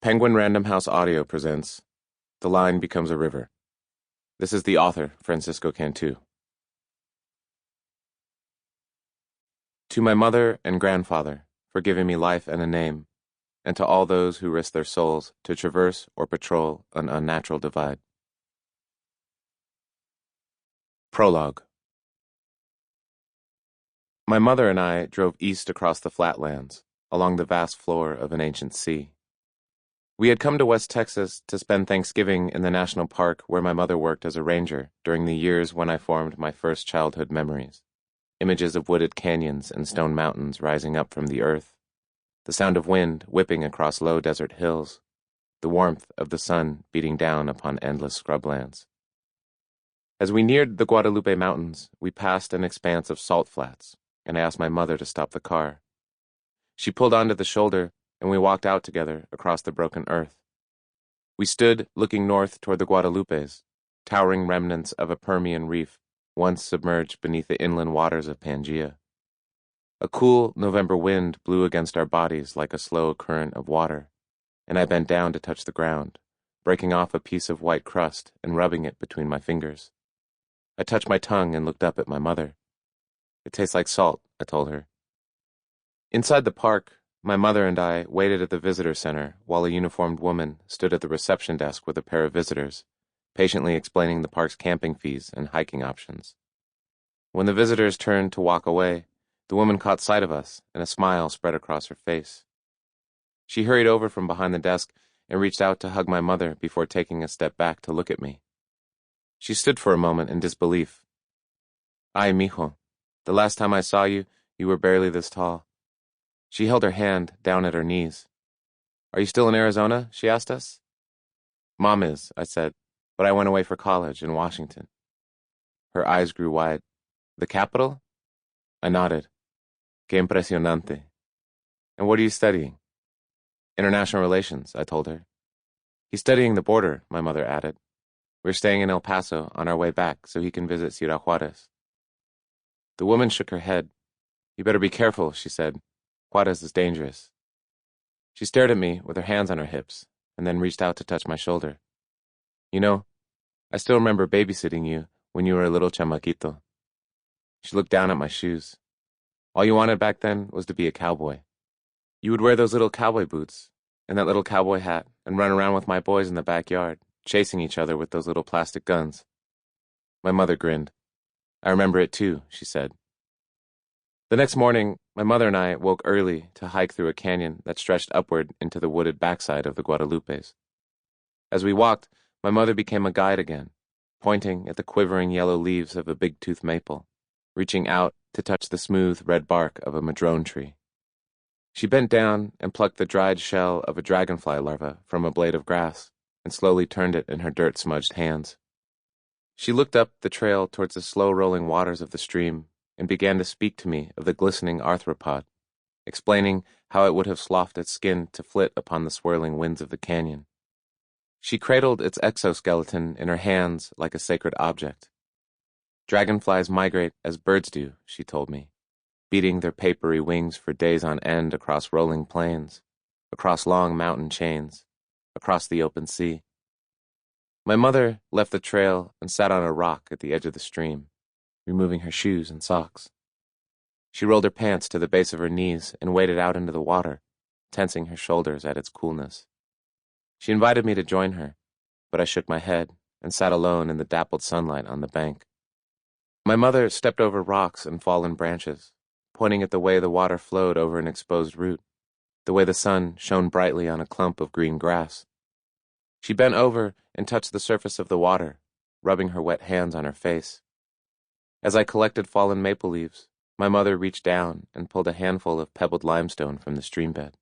Penguin Random House Audio presents The Line Becomes a River. This is the author, Francisco Cantú. To my mother and grandfather for giving me life and a name, and to all those who risk their souls to traverse or patrol an unnatural divide. Prologue. My mother and I drove east across the flatlands, along the vast floor of an ancient sea. We had come to West Texas to spend Thanksgiving in the national park where my mother worked as a ranger during the years when I formed my first childhood memories. Images of wooded canyons and stone mountains rising up from the earth, the sound of wind whipping across low desert hills, the warmth of the sun beating down upon endless scrublands. As we neared the Guadalupe Mountains, we passed an expanse of salt flats, and I asked my mother to stop the car. She pulled onto the shoulder, and we walked out together across the broken earth. We stood looking north toward the Guadalupes, towering remnants of a Permian reef once submerged beneath the inland waters of Pangaea. A cool November wind blew against our bodies like a slow current of water, and I bent down to touch the ground, breaking off a piece of white crust and rubbing it between my fingers. I touched my tongue and looked up at my mother. "It tastes like salt," I told her. Inside the park, my mother and I waited at the visitor center while a uniformed woman stood at the reception desk with a pair of visitors, patiently explaining the park's camping fees and hiking options. When the visitors turned to walk away, the woman caught sight of us, and a smile spread across her face. She hurried over from behind the desk and reached out to hug my mother before taking a step back to look at me. She stood for a moment in disbelief. "Ay, mijo, the last time I saw you, you were barely this tall." She held her hand down at her knees. "Are you still in Arizona?" she asked us. "Mom is," I said, "but I went away for college in Washington." Her eyes grew wide. "The capital?" I nodded. "Qué impresionante. And what are you studying?" "International relations," I told her. "He's studying the border," my mother added. "We're staying in El Paso on our way back so he can visit Ciudad Juarez." The woman shook her head. "You better be careful," she said. "Juarez is dangerous." She stared at me with her hands on her hips, and then reached out to touch my shoulder. "You know, I still remember babysitting you when you were a little chamaquito." She looked down at my shoes. "All you wanted back then was to be a cowboy. You would wear those little cowboy boots and that little cowboy hat and run around with my boys in the backyard, chasing each other with those little plastic guns." My mother grinned. "I remember it too," she said. The next morning, my mother and I woke early to hike through a canyon that stretched upward into the wooded backside of the Guadalupes. As we walked, my mother became a guide again, pointing at the quivering yellow leaves of a big-tooth maple, reaching out to touch the smooth red bark of a madrone tree. She bent down and plucked the dried shell of a dragonfly larva from a blade of grass and slowly turned it in her dirt-smudged hands. She looked up the trail towards the slow-rolling waters of the stream and began to speak to me of the glistening arthropod, explaining how it would have sloughed its skin to flit upon the swirling winds of the canyon. She cradled its exoskeleton in her hands like a sacred object. "Dragonflies migrate as birds do," she told me, beating their papery wings for days on end across rolling plains, across long mountain chains, across the open sea. My mother left the trail and sat on a rock at the edge of the stream, removing her shoes and socks. She rolled her pants to the base of her knees and waded out into the water, tensing her shoulders at its coolness. She invited me to join her, but I shook my head and sat alone in the dappled sunlight on the bank. My mother stepped over rocks and fallen branches, pointing at the way the water flowed over an exposed root, the way the sun shone brightly on a clump of green grass. She bent over and touched the surface of the water, rubbing her wet hands on her face. As I collected fallen maple leaves, my mother reached down and pulled a handful of pebbled limestone from the stream bed.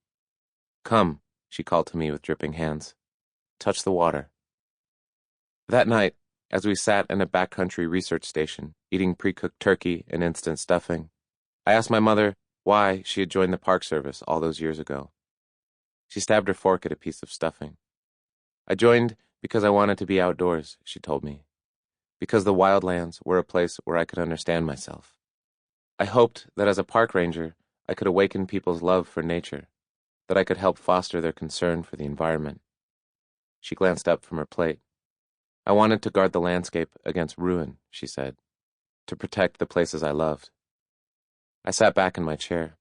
"Come," she called to me with dripping hands. "Touch the water." That night, as we sat in a backcountry research station, eating pre-cooked turkey and instant stuffing, I asked my mother why she had joined the Park Service all those years ago. She stabbed her fork at a piece of stuffing. "I joined because I wanted to be outdoors," she told me. "Because the wildlands were a place where I could understand myself. I hoped that as a park ranger, I could awaken people's love for nature, that I could help foster their concern for the environment. She glanced up from her plate. I wanted to guard the landscape against ruin, she said, to protect the places I loved. I sat back in my chair.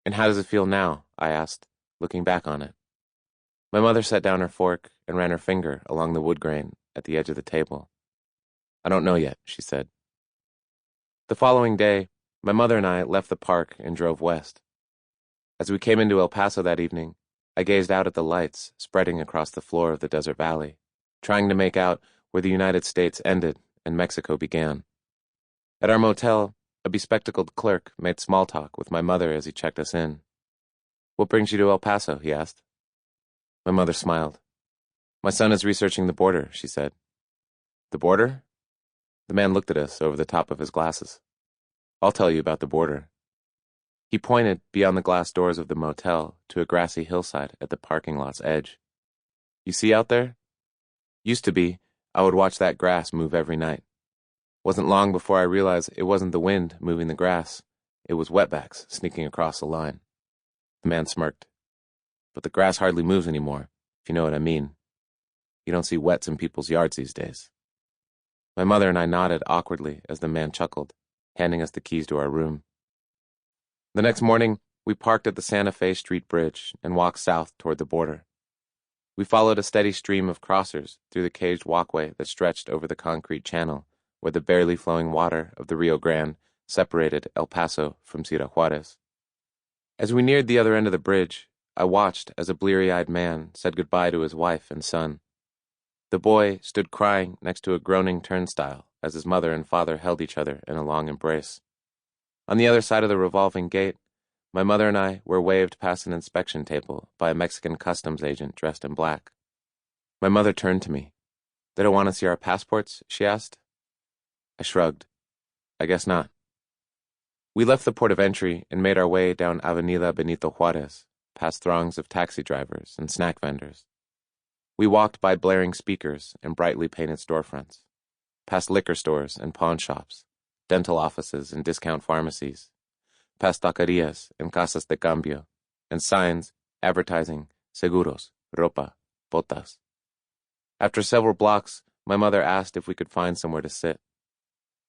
And how does it feel now? I asked, looking back on it. My mother set down her fork and ran her finger along the wood grain at the edge of the table. I don't know yet, she said. The following day, my mother and I left the park and drove west. As we came into El Paso that evening, I gazed out at the lights spreading across the floor of the desert valley, trying to make out where the United States ended and Mexico began. At our motel, a bespectacled clerk made small talk with my mother as he checked us in. What brings you to El Paso? He asked. My mother smiled. My son is researching the border, she said. The border? The man looked at us over the top of his glasses. I'll tell you about the border. He pointed beyond the glass doors of the motel to a grassy hillside at the parking lot's edge. You see out there? Used to be, I would watch that grass move every night. Wasn't long before I realized it wasn't the wind moving the grass. It was wetbacks sneaking across the line. The man smirked. But the grass hardly moves anymore, if you know what I mean. You don't see wets in people's yards these days. My mother and I nodded awkwardly as the man chuckled, handing us the keys to our room. The next morning, we parked at the Santa Fe Street Bridge and walked south toward the border. We followed a steady stream of crossers through the caged walkway that stretched over the concrete channel where the barely flowing water of the Rio Grande separated El Paso from Ciudad Juarez. As we neared the other end of the bridge, I watched as a bleary-eyed man said goodbye to his wife and son. The boy stood crying next to a groaning turnstile as his mother and father held each other in a long embrace. On the other side of the revolving gate, my mother and I were waved past an inspection table by a Mexican customs agent dressed in black. My mother turned to me. They don't want to see our passports? She asked. I shrugged. I guess not. We left the port of entry and made our way down Avenida Benito Juarez, past throngs of taxi drivers and snack vendors. We walked by blaring speakers and brightly painted storefronts, past liquor stores and pawn shops, dental offices and discount pharmacies, past taquerias and casas de cambio, and signs advertising seguros, ropa, botas. After several blocks, my mother asked if we could find somewhere to sit.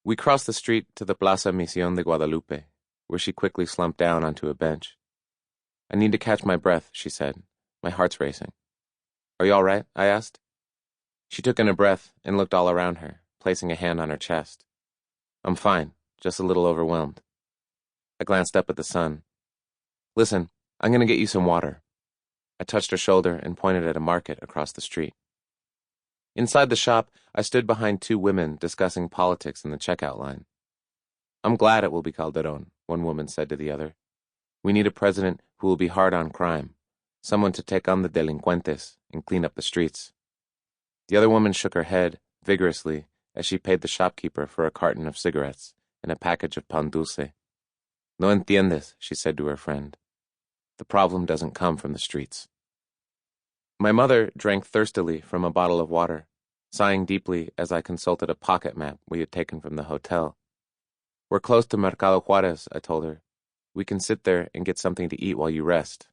We crossed the street to the Plaza Misión de Guadalupe, where she quickly slumped down onto a bench. I need to catch my breath, she said. My heart's racing. Are you all right? I asked. She took in a breath and looked all around her, placing a hand on her chest. I'm fine, just a little overwhelmed. I glanced up at the sun. Listen, I'm going to get you some water. I touched her shoulder and pointed at a market across the street. Inside the shop, I stood behind two women discussing politics in the checkout line. I'm glad it will be Calderón, one woman said to the other. We need a president who will be hard on crime, someone to take on the delincuentes and clean up the streets. The other woman shook her head vigorously as she paid the shopkeeper for a carton of cigarettes and a package of pan dulce. No entiendes, she said to her friend. The problem doesn't come from the streets. My mother drank thirstily from a bottle of water, sighing deeply as I consulted a pocket map we had taken from the hotel. We're close to Mercado Juarez, I told her. We can sit there and get something to eat while you rest.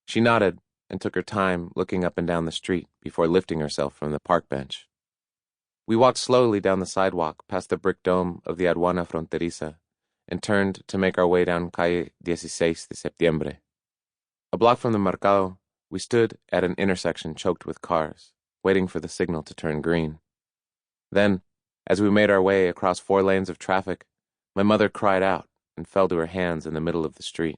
She nodded and took her time looking up and down the street before lifting herself from the park bench. We walked slowly down the sidewalk past the brick dome of the Aduana Fronteriza and turned to make our way down Calle 16 de Septiembre. A block from the Mercado, we stood at an intersection choked with cars, waiting for the signal to turn green. Then, as we made our way across 4 lanes of traffic, my mother cried out and fell to her hands in the middle of the street.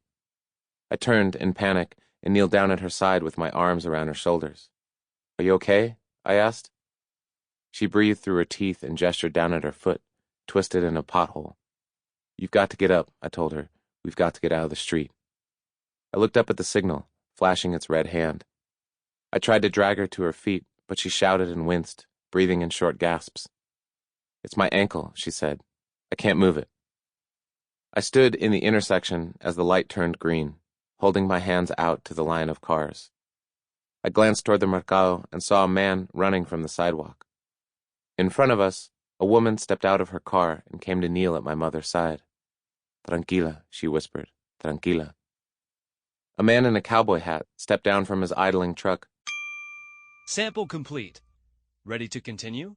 I turned in panic and kneeled down at her side with my arms around her shoulders. Are you okay? I asked. She breathed through her teeth and gestured down at her foot, twisted in a pothole. You've got to get up, I told her. We've got to get out of the street. I looked up at the signal, flashing its red hand. I tried to drag her to her feet, but she shouted and winced, breathing in short gasps. It's my ankle, she said. I can't move it. I stood in the intersection as the light turned green, holding my hands out to the line of cars. I glanced toward the Mercado and saw a man running from the sidewalk. In front of us, a woman stepped out of her car and came to kneel at my mother's side. Tranquila, she whispered. Tranquila. A man in a cowboy hat stepped down from his idling truck. Sample complete. Ready to continue?